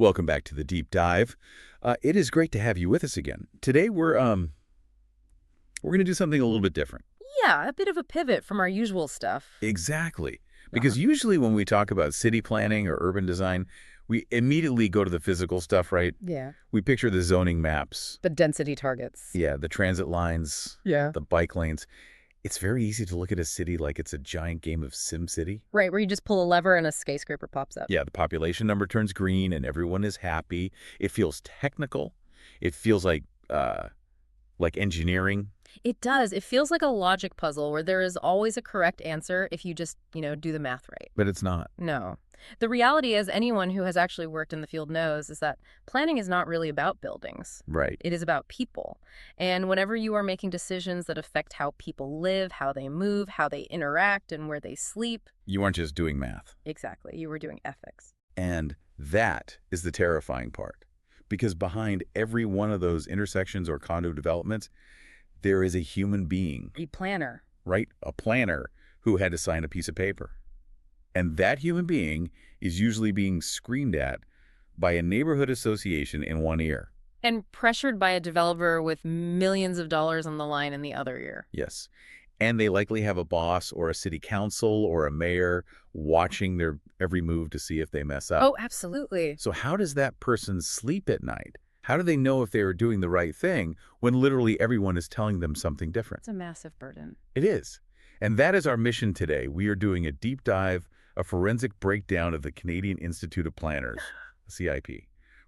Welcome back to the deep dive. It is great to have you with us again. Today we're going to do something a little bit different. Yeah, a bit of a pivot from our usual stuff. Exactly. Uh-huh. Because usually when we talk about city planning or urban design, we immediately go to the physical stuff, right? Yeah. We picture the zoning maps. The density targets. Yeah, the transit lines, Yeah. the bike lanes. It's very easy to look at a city like it's a giant game of SimCity. Right, where you just pull a lever and a skyscraper pops up. Yeah, the population number turns green and everyone is happy. It feels technical. It feels like engineering. It does. It feels like a logic puzzle where there is always a correct answer if you just, do the math right. But it's not. No. The reality is anyone who has actually worked in the field knows is that planning is not really about buildings. Right. It is about people. And whenever you are making decisions that affect how people live, how they move, how they interact, and where they sleep. You aren't just doing math. Exactly. You were doing ethics. And that is the terrifying part. Because behind every one of those intersections or condo developments, there is a human being, A planner. right? A planner who had to sign a piece of paper. And that human being is usually being screamed at by a neighborhood association in one ear. And pressured by a developer with millions of dollars on the line in the other ear. Yes. And they likely have a boss or a city council or a mayor watching their every move to see if they mess up. Oh, absolutely. So how does that person sleep at night? How do they know if they are doing the right thing when literally everyone is telling them something different? It's a massive burden. It is. And that is our mission today. We are doing a deep dive, a forensic breakdown of the Canadian Institute of Planners, CIP.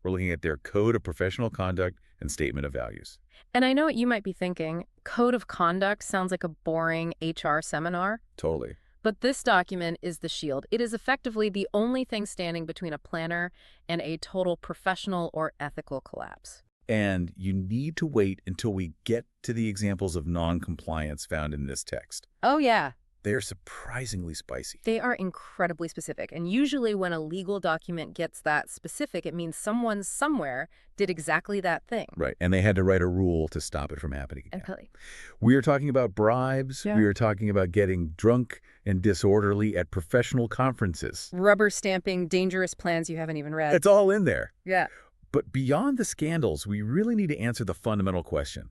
We're looking at their Code of Professional Conduct and Statement of Values. And I know what you might be thinking. Code of conduct sounds like a boring HR seminar. Totally. But this document is the shield. It is effectively the only thing standing between a planner and a total professional or ethical collapse. And you need to wait until we get to the examples of non-compliance found in this text. Oh, yeah. They are surprisingly spicy. They are incredibly specific. And usually when a legal document gets that specific, it means someone somewhere did exactly that thing. Right. And they had to write a rule to stop it from happening again. And We are talking about bribes. Yeah. We are talking about getting drunk and disorderly at professional conferences. rubber stamping dangerous plans you haven't even read. It's all in there. Yeah. But beyond the scandals, we really need to answer the fundamental question.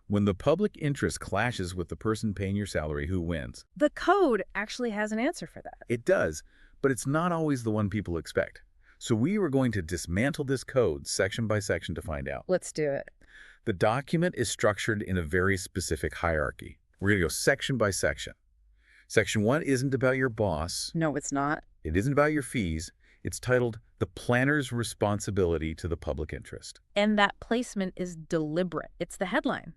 When the public interest clashes with the person paying your salary, who wins? The code actually has an answer for that. It does, but it's not always the one people expect. So we were going to dismantle this code section by section to find out. Let's do it. The document is structured in a very specific hierarchy. We're going to go section by section. Section 1 isn't about your boss. No, it's not. It isn't about your fees. It's titled The Planner's Responsibility to the Public Interest. And that placement is deliberate. It's the headline.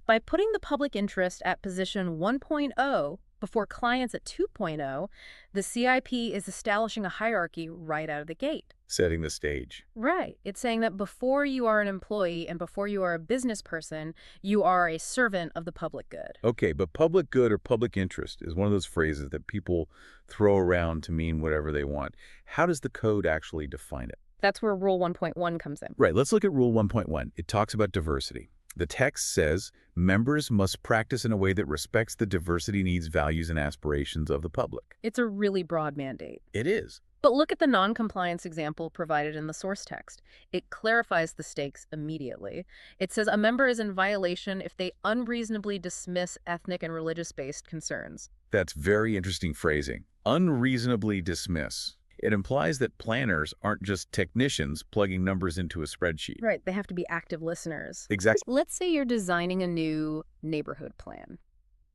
By putting the public interest at position 1.0 before clients at 2.0, the CIP is establishing a hierarchy right out of the gate. Setting the stage. Right. It's saying that before you are an employee and before you are a business person, you are a servant of the public good. Okay, but public good or public interest is one of those phrases that people throw around to mean whatever they want. How does the code actually define it? That's where Rule 1.1 comes in. Right, let's look at Rule 1.1. It talks about diversity. The text says members must practice in a way that respects the diversity needs, values, and aspirations of the public. It's a really broad mandate. It is. But look at the non-compliance example provided in the source text. It clarifies the stakes immediately. It says a member is in violation if they unreasonably dismiss ethnic and religious-based concerns. That's very interesting phrasing. Unreasonably dismiss. It implies that planners aren't just technicians plugging numbers into a spreadsheet. Right, they have to be active listeners. Exactly. Let's say you're designing a new neighborhood plan.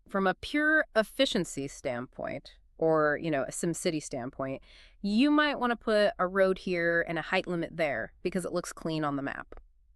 From a pure efficiency standpoint, or, a SimCity standpoint, you might want to put a road here and a height limit there because it looks clean on the map.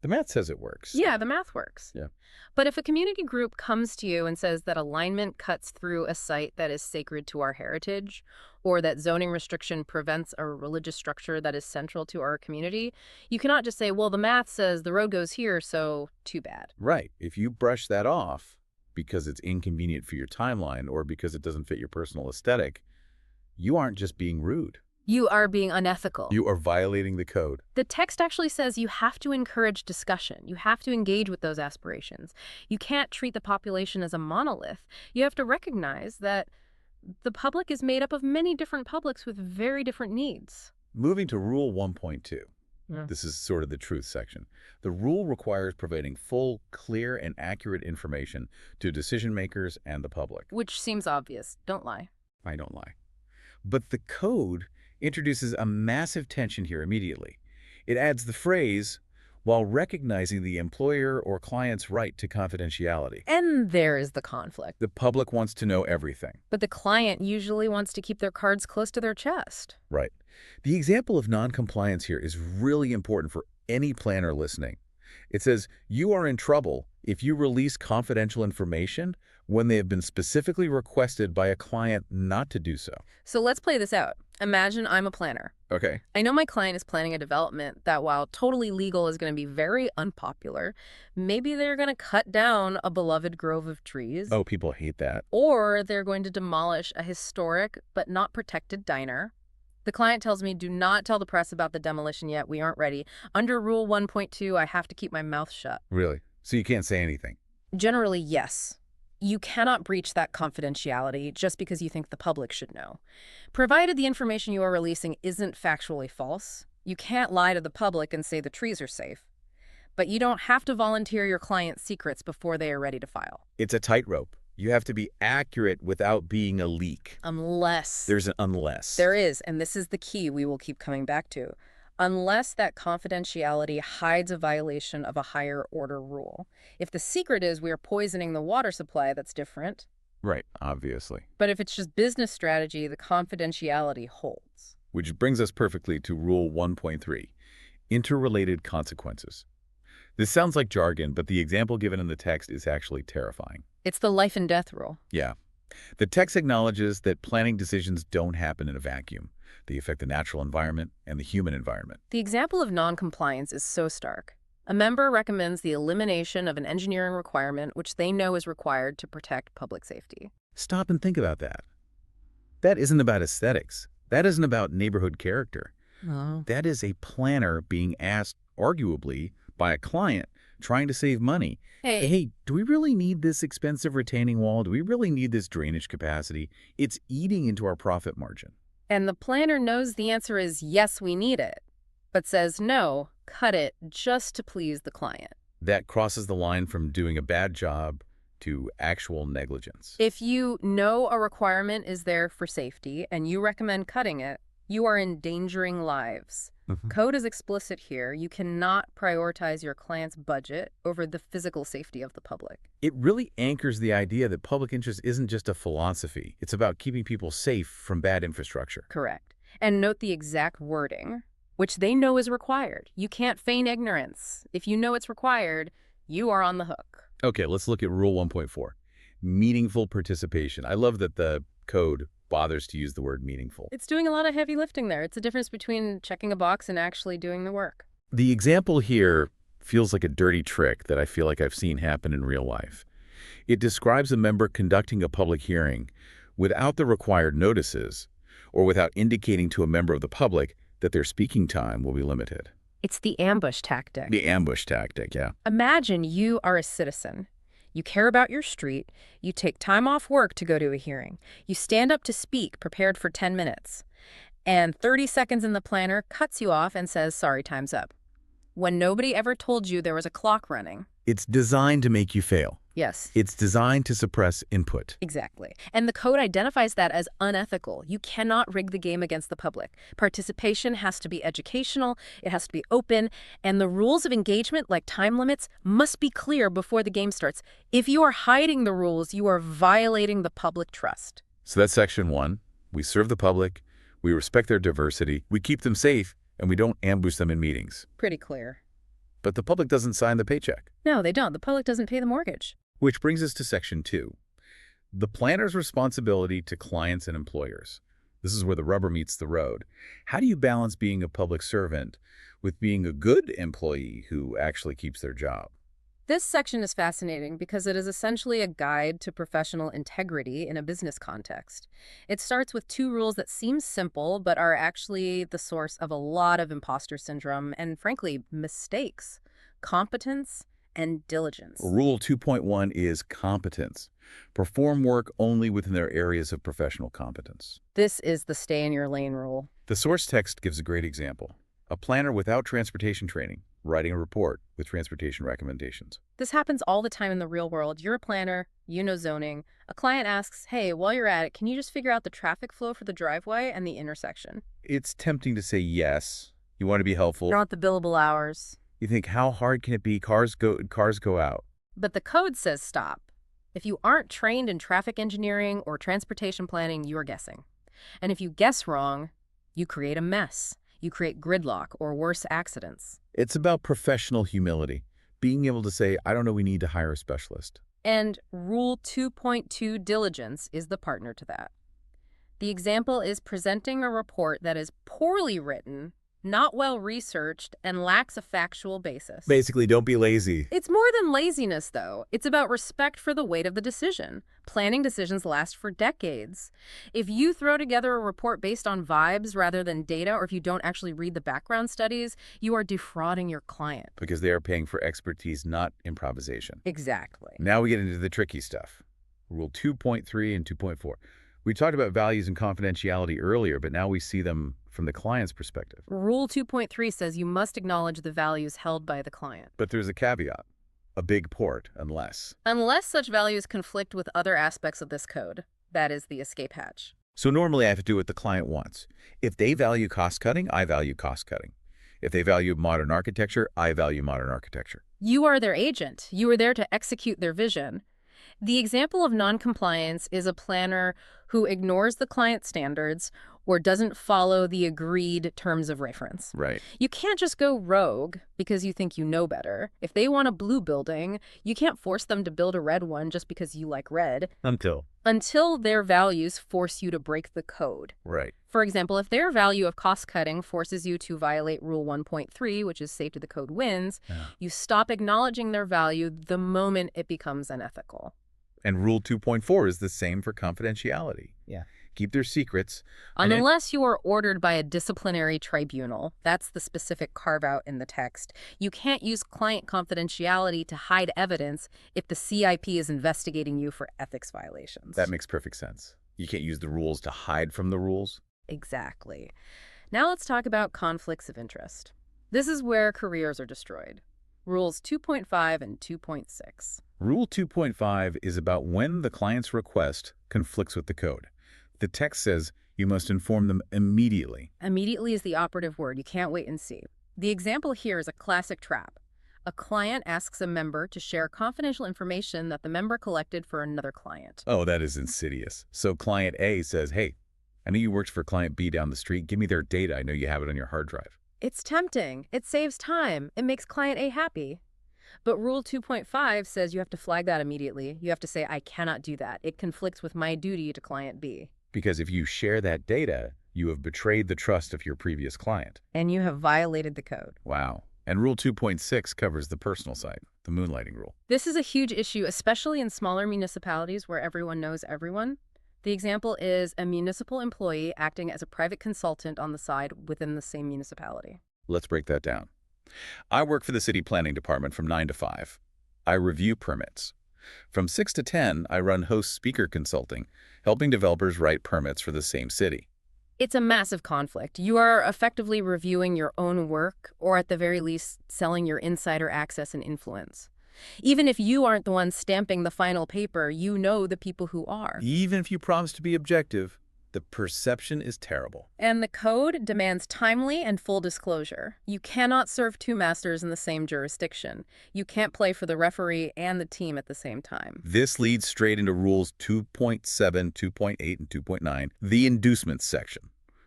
The math says it works. Yeah, the math works. Yeah. But if a community group comes to you and says that alignment cuts through a site that is sacred to our heritage, or that zoning restriction prevents a religious structure that is central to our community, you cannot just say, well, the math says the road goes here, so too bad. Right. If you brush that off because it's inconvenient for your timeline or because it doesn't fit your personal aesthetic, you aren't just being rude. You are being unethical. You are violating the code. The text actually says you have to encourage discussion. You have to engage with those aspirations. You can't treat the population as a monolith. You have to recognize that the public is made up of many different publics with very different needs. Moving to Rule 1.2. Yeah. This is sort of the truth section. The rule requires providing full, clear, and accurate information to decision makers and the public. Which seems obvious. Don't lie. I don't lie. But the code introduces a massive tension here immediately. It adds the phrase, while recognizing the employer or client's right to confidentiality. And there is the conflict. The public wants to know everything. But the client usually wants to keep their cards close to their chest. Right. The example of non-compliance here is really important for any planner listening. It says, you are in trouble if you release confidential information when they have been specifically requested by a client not to do so. So let's play this out. Imagine I'm a planner. Okay. I know my client is planning a development that, while totally legal, is going to be very unpopular. Maybe they're going to cut down a beloved grove of trees. Oh, people hate that. Or they're going to demolish a historic but not protected diner. The client tells me, do not tell the press about the demolition yet. We aren't ready. Under Rule 1.2, I have to keep my mouth shut. Really? So you can't say anything? Generally, yes. You cannot breach that confidentiality just because you think the public should know. Provided the information you are releasing isn't factually false, you can't lie to the public and say the trees are safe. But you don't have to volunteer your client's secrets before they are ready to file. It's a tightrope. You have to be accurate without being a leak. Unless. There's an unless. There is, and this is the key we will keep coming back to. Unless that confidentiality hides a violation of a higher order rule. If the secret is we are poisoning the water supply, that's different. Right, obviously. But if it's just business strategy, the confidentiality holds. Which brings us perfectly to Rule 1.3, interrelated consequences. This sounds like jargon, but the example given in the text is actually terrifying. It's the life and death rule. Yeah. The text acknowledges that planning decisions don't happen in a vacuum. They affect the natural environment and the human environment. The example of non-compliance is so stark. A member recommends the elimination of an engineering requirement which they know is required to protect public safety. Stop and think about that. That isn't about aesthetics. That isn't about neighborhood character. Oh. That is a planner being asked, arguably, by a client trying to save money. Hey, do we really need this expensive retaining wall? Do we really need this drainage capacity? It's eating into our profit margin. And the planner knows the answer is yes, we need it, but says no, cut it just to please the client. That crosses the line from doing a bad job to actual negligence. If you know a requirement is there for safety and you recommend cutting it, you are endangering lives. Code is explicit here. You cannot prioritize your client's budget over the physical safety of the public. It really anchors the idea that public interest isn't just a philosophy. It's about keeping people safe from bad infrastructure. Correct. And note the exact wording, which they know is required. You can't feign ignorance. If you know it's required, you are on the hook. Okay, let's look at Rule 1.4. Meaningful participation. I love that the code bothers to use the word meaningful. It's doing a lot of heavy lifting there. It's a difference between checking a box and actually doing the work. The example here feels like a dirty trick that I feel like I've seen happen in real life. It describes a member conducting a public hearing without the required notices or without indicating to a member of the public that their speaking time will be limited. It's the ambush tactic. The ambush tactic, yeah. Imagine you are a citizen. You care about your street. You take time off work to go to a hearing. You stand up to speak, prepared for 10 minutes. And 30 seconds in the planner cuts you off and says, sorry, time's up. When nobody ever told you there was a clock running. It's designed to make you fail. Yes. It's designed to suppress input. Exactly. And the code identifies that as unethical. You cannot rig the game against the public. Participation has to be educational, it has to be open, and the rules of engagement, like time limits, must be clear before the game starts. If you are hiding the rules, you are violating the public trust. So that's section 1. We serve the public, we respect their diversity, we keep them safe, and we don't ambush them in meetings. Pretty clear. But the public doesn't sign the paycheck. No, they don't. The public doesn't pay the mortgage. Which brings us to section 2. The planner's responsibility to clients and employers. This is where the rubber meets the road. How do you balance being a public servant with being a good employee who actually keeps their job? This section is fascinating because it is essentially a guide to professional integrity in a business context. It starts with 2 rules that seem simple but are actually the source of a lot of imposter syndrome and, frankly, mistakes. Competence and diligence. Rule 2.1 is competence. Perform work only within their areas of professional competence. This is the stay in your lane rule. The source text gives a great example. A planner without transportation training, writing a report with transportation recommendations. This happens all the time in the real world. You're a planner, you know zoning. A client asks, hey, while you're at it, can you just figure out the traffic flow for the driveway and the intersection? It's tempting to say yes. You want to be helpful. You want the billable hours. You think, how hard can it be? Cars go out. But the code says stop. If you aren't trained in traffic engineering or transportation planning, you are guessing. And if you guess wrong, you create a mess. You create gridlock or worse, accidents. It's about professional humility. Being able to say, I don't know, we need to hire a specialist. And Rule 2.2 diligence is the partner to that. The example is presenting a report that is poorly written, not well researched, and lacks a factual basis. Basically, don't be lazy. It's more than laziness, though. It's about respect for the weight of the decision. Planning decisions last for decades. If you throw together a report based on vibes rather than data, or if you don't actually read the background studies, you are defrauding your client. Because they are paying for expertise, not improvisation. Exactly. Now we get into the tricky stuff. Rule 2.3 and 2.4. We talked about values and confidentiality earlier, but now we see them from the client's perspective. Rule 2.3 says you must acknowledge the values held by the client. But there's a caveat, a big port, unless. Unless such values conflict with other aspects of this code. That is the escape hatch. So normally I have to do what the client wants. If they value cost cutting, I value cost cutting. If they value modern architecture, I value modern architecture. You are their agent. You are there to execute their vision. The example of noncompliance is a planner who ignores the client standards or doesn't follow the agreed terms of reference. Right. You can't just go rogue because you think you know better. If they want a blue building, you can't force them to build a red one just because you like red. Until their values force you to break the code. Right. For example, if their value of cost cutting forces you to violate Rule 1.3, which is safety of the code wins, you stop acknowledging their value the moment it becomes unethical. And Rule 2.4 is the same for confidentiality. Yeah. Keep their secrets. Unless you are ordered by a disciplinary tribunal, that's the specific carve-out in the text, you can't use client confidentiality to hide evidence if the CIP is investigating you for ethics violations. That makes perfect sense. You can't use the rules to hide from the rules. Exactly. Now let's talk about conflicts of interest. This is where careers are destroyed. Rules 2.5 and 2.6. Rule 2.5 is about when the client's request conflicts with the code. The text says you must inform them immediately. Immediately is the operative word. You can't wait and see. The example here is a classic trap. A client asks a member to share confidential information that the member collected for another client. Oh, that is insidious. So client A says, hey, I know you worked for client B down the street. Give me their data. I know you have it on your hard drive. It's tempting. It saves time. It makes client A happy. But Rule 2.5 says you have to flag that immediately. You have to say, I cannot do that. It conflicts with my duty to client B. Because if you share that data, you have betrayed the trust of your previous client. And you have violated the code. Wow. And Rule 2.6 covers the personal side, the moonlighting rule. This is a huge issue, especially in smaller municipalities where everyone knows everyone. The example is a municipal employee acting as a private consultant on the side within the same municipality. Let's break that down. I work for the city planning department from 9 to 5. I review permits. From 6 to 10, I run host speaker consulting, helping developers write permits for the same city. It's a massive conflict. You are effectively reviewing your own work, or at the very least, selling your insider access and influence. Even if you aren't the one stamping the final paper, you know the people who are. Even if you promise to be objective, the perception is terrible. And the code demands timely and full disclosure. You cannot serve two masters in the same jurisdiction. You can't play for the referee and the team at the same time. This leads straight into Rules 2.7, 2.8, and 2.9, the inducements section,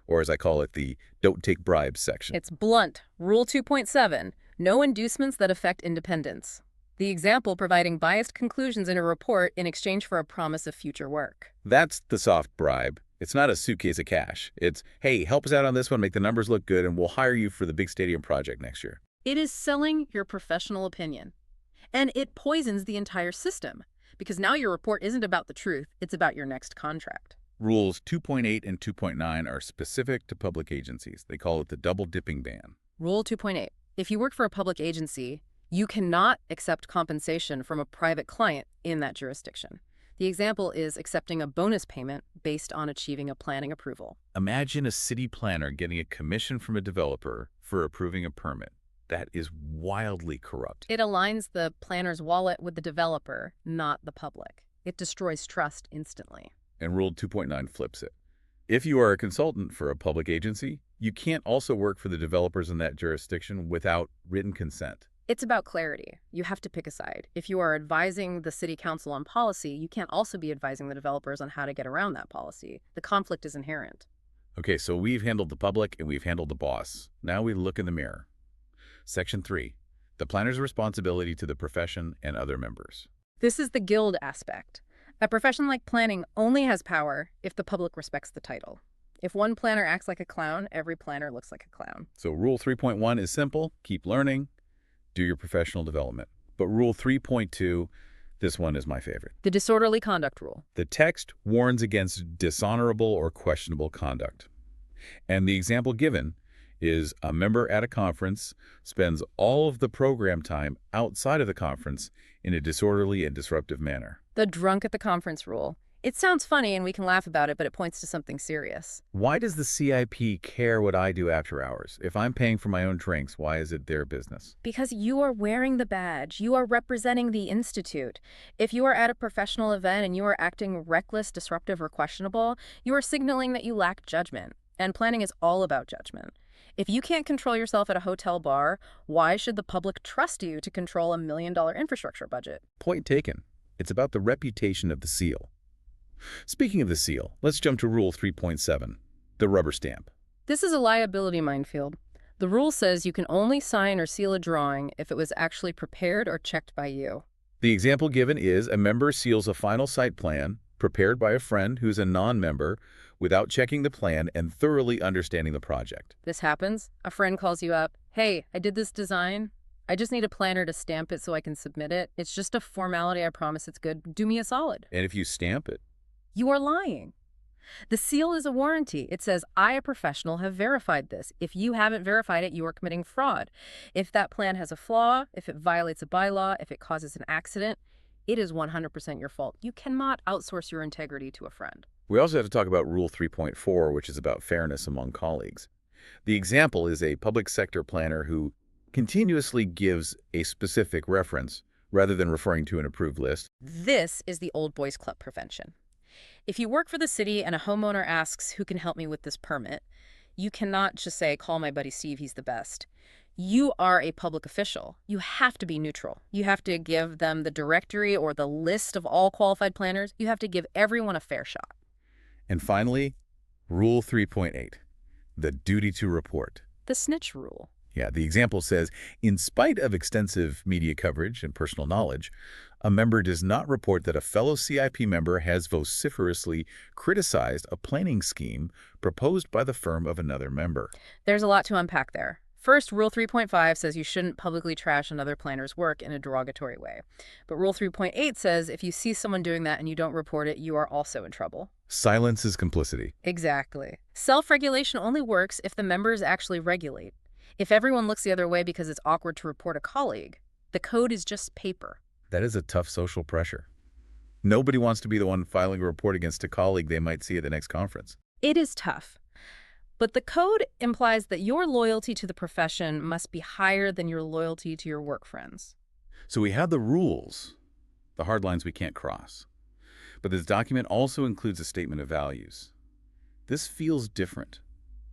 or as I call it, the don't take bribes section. It's blunt. Rule 2.7, no inducements that affect independence. The example providing biased conclusions in a report in exchange for a promise of future work. That's the soft bribe. It's not a suitcase of cash. It's, hey, help us out on this one, make the numbers look good, and we'll hire you for the big stadium project next year. It is selling your professional opinion. And it poisons the entire system, because now your report isn't about the truth, it's about your next contract. Rules 2.8 and 2.9 are specific to public agencies. They call it the double dipping ban. Rule 2.8. If you work for a public agency, you cannot accept compensation from a private client in that jurisdiction. The example is accepting a bonus payment based on achieving a planning approval. Imagine a city planner getting a commission from a developer for approving a permit. That is wildly corrupt. It aligns the planner's wallet with the developer, not the public. It destroys trust instantly. And Rule 2.9 flips it. If you are a consultant for a public agency, you can't also work for the developers in that jurisdiction without written consent. It's about clarity. You have to pick a side. If you are advising the city council on policy, you can't also be advising the developers on how to get around that policy. The conflict is inherent. Okay, so we've handled the public and we've handled the boss. Now we look in the mirror. Section 3. The planner's responsibility to the profession and other members. This is the guild aspect. A profession like planning only has power if the public respects the title. If one planner acts like a clown, every planner looks like a clown. So Rule 3.1 is simple. Keep learning. Do your professional development. But Rule 3.2, this one is my favorite. The disorderly conduct rule. The text warns against dishonorable or questionable conduct. And the example given is a member at a conference spends all of the program time outside of the conference in a disorderly and disruptive manner. The drunk at the conference rule. It sounds funny and we can laugh about it, but it points to something serious. Why does the CIP care what I do after hours? If I'm paying for my own drinks, why is it their business? Because you are wearing the badge. You are representing the institute. If you are at a professional event and you are acting reckless, disruptive, or questionable, you are signaling that you lack judgment. And planning is all about judgment. If you can't control yourself at a hotel bar, why should the public trust you to control $1 million infrastructure budget? Point taken. It's about the reputation of the seal. Speaking of the seal, let's jump to Rule 3.7, the rubber stamp. This is a liability minefield. The rule says you can only sign or seal a drawing if it was actually prepared or checked by you. The example given is a member seals a final site plan prepared by a friend who's a non-member without checking the plan and thoroughly understanding the project. This happens. A friend calls you up. Hey, I did this design. I just need a planner to stamp it so I can submit it. It's just a formality. I promise it's good. Do me a solid. And if you stamp it, You are lying. The seal is a warranty. It says, I, a professional, have verified this. If you haven't verified it, you are committing fraud. If that plan has a flaw, if it violates a bylaw, if it causes an accident, it is 100% your fault. You cannot outsource your integrity to a friend. we also have to talk about Rule 3.4, which is about fairness among colleagues. The example is a public sector planner who continuously gives a specific reference rather than referring to an approved list. This is the old boys club prevention. If you work for the city and a homeowner asks, who can help me with this permit, you cannot just say, call my buddy Steve, he's the best. You are a public official. You have to be neutral. You have to give them the directory or the list of all qualified planners. You have to give everyone a fair shot. And finally, Rule 3.8, the duty to report. The snitch rule. Yeah, the example says, in spite of extensive media coverage and personal knowledge, a member does not report that a fellow CIP member has vociferously criticized a planning scheme proposed by the firm of another member. There's a lot to unpack there. First, Rule 3.5 says you shouldn't publicly trash another planner's work in a derogatory way. But Rule 3.8 says if you see someone doing that and you don't report it, you are also in trouble. Silence is complicity. Exactly. Self-regulation only works if the members actually regulate. If everyone looks the other way because it's awkward to report a colleague, the code is just paper. That is a tough social pressure. Nobody wants to be the one filing a report against a colleague they might see at the next conference. It is tough. But the code implies that your loyalty to the profession must be higher than your loyalty to your work friends. So we have the rules, the hard lines we can't cross. But this document also includes a statement of values. This feels different.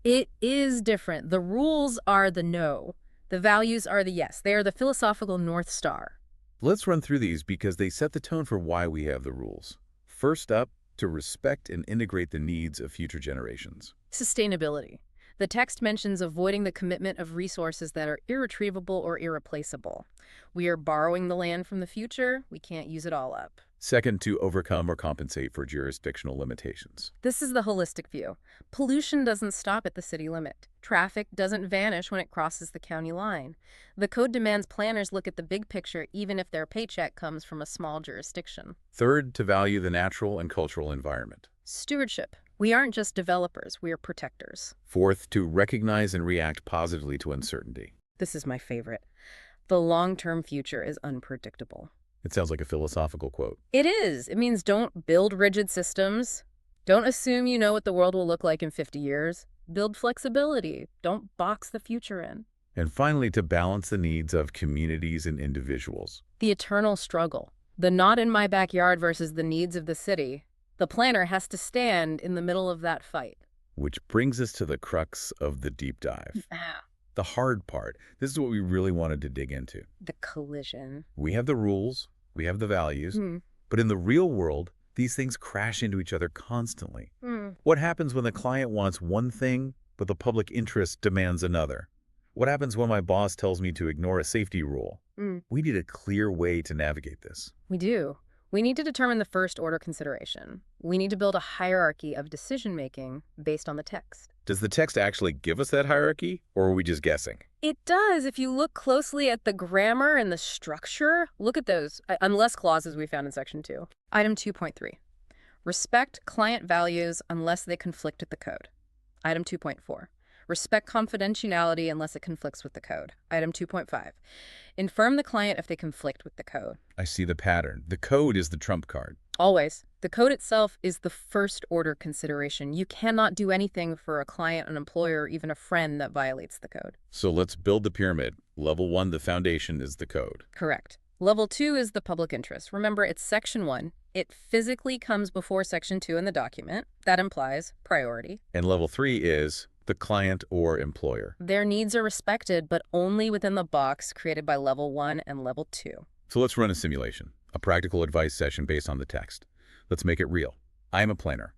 It is different. The rules are the no. The values are the yes. They are the philosophical North Star. Let's run through these because they set the tone for why we have the rules. First up, to respect and integrate the needs of future generations. Sustainability. The text mentions avoiding the commitment of resources that are irretrievable or irreplaceable. We are borrowing the land from the future. We can't use it all up. Second, to overcome or compensate for jurisdictional limitations. This is the holistic view. Pollution doesn't stop at the city limit. Traffic doesn't vanish when it crosses the county line. The code demands planners look at the big picture even if their paycheck comes from a small jurisdiction. Third, to value the natural and cultural environment. Stewardship. We aren't just developers, we are protectors. Fourth, to recognize and react positively to uncertainty. This is my favorite. The long-term future is unpredictable. It sounds like a philosophical quote. It is. It means don't build rigid systems. Don't assume you know what the world will look like in 50 years. Build flexibility. Don't box the future in. And finally, to balance the needs of communities and individuals. The eternal struggle. The not in my backyard versus the needs of the city. The planner has to stand in the middle of that fight. Which brings us to the crux of the deep dive. The hard part. This is what we really wanted to dig into. The collision. We have the rules, we have the values, Hmm. but in the real world, these things crash into each other constantly. Hmm. What happens when the client wants one thing, but the public interest demands another? What happens when my boss tells me to ignore a safety rule? We need a clear way to navigate this. We do. We need to determine the first order consideration. We need to build a hierarchy of decision-making based on the text. Does the text actually give us that hierarchy, or are we just guessing? It does. If you look closely at the grammar and the structure, look at those unless clauses we found in Section 2. Item 2.3. Respect client values unless they conflict with the code. Item 2.4. Respect confidentiality unless it conflicts with the code. Item 2.5. Inform the client if they conflict with the code. I see the pattern. The code is the trump card. Always. The code itself is the first order consideration. You cannot do anything for a client, an employer, or even a friend that violates the code. So let's build the pyramid. Level 1, the foundation, is the code. Correct. Level 2 is the public interest. Remember, it's Section 1. It physically comes before Section 2 in the document. That implies priority. And level 3 is the client or employer. Their needs are respected, but only within the box created by Level 1 and Level 2. So let's run a simulation, a practical advice session based on the text. Let's make it real. I am a planner.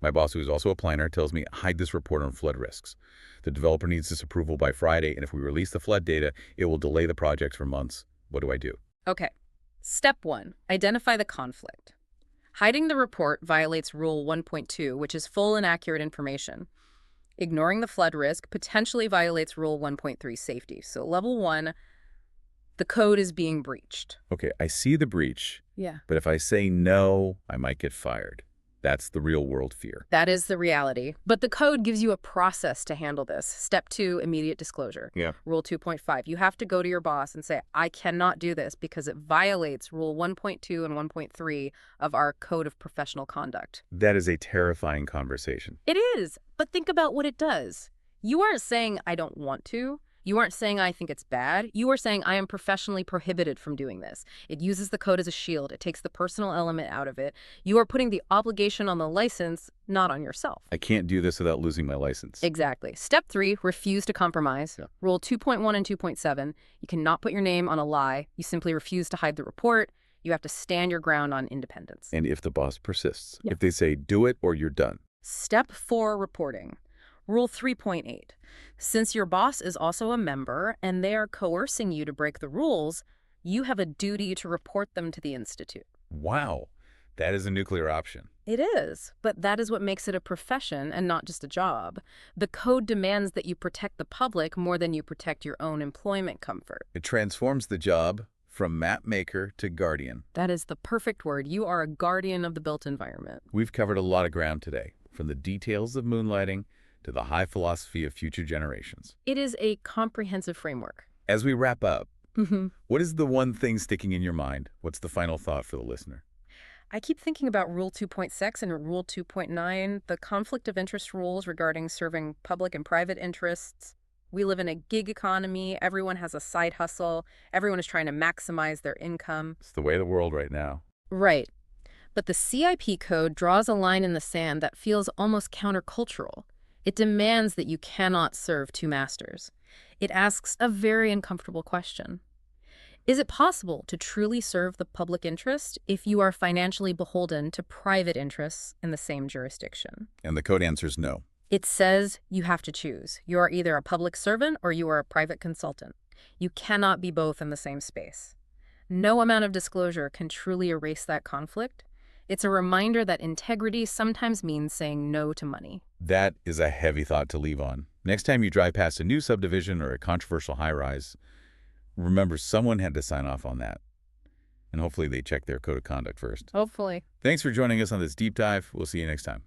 My boss, who is also a planner, tells me, hide this report on flood risks. The developer needs this approval by Friday, and if we release the flood data, it will delay the project for months. What do I do? Okay. Step 1. Identify the conflict. Hiding the report violates Rule 1.2, which is full and accurate information. Ignoring the flood risk potentially violates Rule 1.3, safety. So Level 1, the code is being breached. Okay, I see the breach, Yeah. but if I say no, I might get fired. That's the real world fear. That is the reality. But the code gives you a process to handle this. Step 2, immediate disclosure. Yeah. Rule 2.5. You have to go to your boss and say, I cannot do this because it violates Rule 1.2 and 1.3 of our Code of Professional Conduct. That is a terrifying conversation. It is, but think about what it does. You aren't saying, I don't want to. You aren't saying, I think it's bad. You are saying, I am professionally prohibited from doing this. It uses the code as a shield. It takes the personal element out of it. You are putting the obligation on the license, not on yourself. I can't do this without losing my license. Exactly. Step 3, refuse to compromise. Yeah. Rule 2.1 and 2.7, you cannot put your name on a lie. You simply refuse to hide the report. You have to stand your ground on independence. And if the boss persists, Yeah. if they say, do it or you're done. Step 4, reporting. Rule 3.8. Since your boss is also a member and they are coercing you to break the rules, you have a duty to report them to the Institute. Wow, that is a nuclear option. It is, but that is what makes it a profession and not just a job. The code demands that you protect the public more than you protect your own employment comfort. It transforms the job from map maker to guardian. That is the perfect word. You are a guardian of the built environment. We've covered a lot of ground today, from the details of moonlighting to the high philosophy of future generations. It is a comprehensive framework. As we wrap up, what is the one thing sticking in your mind? What's the final thought for the listener? I keep thinking about Rule 2.6 and Rule 2.9, the conflict of interest rules regarding serving public and private interests. We live in a gig economy. Everyone has a side hustle. Everyone is trying to maximize their income. It's the way of the world right now. Right. But the CIP code draws a line in the sand that feels almost countercultural. It demands that you cannot serve two masters. It asks a very uncomfortable question. Is it possible to truly serve the public interest if you are financially beholden to private interests in the same jurisdiction? And the code answers no. It says you have to choose. You are either a public servant or you are a private consultant. You cannot be both in the same space. No amount of disclosure can truly erase that conflict. It's a reminder that integrity sometimes means saying no to money. That is a heavy thought to leave on. Next time you drive past a new subdivision or a controversial high-rise, remember someone had to sign off on that. And hopefully they check their code of conduct first. Hopefully. Thanks for joining us on this deep dive. We'll see you next time.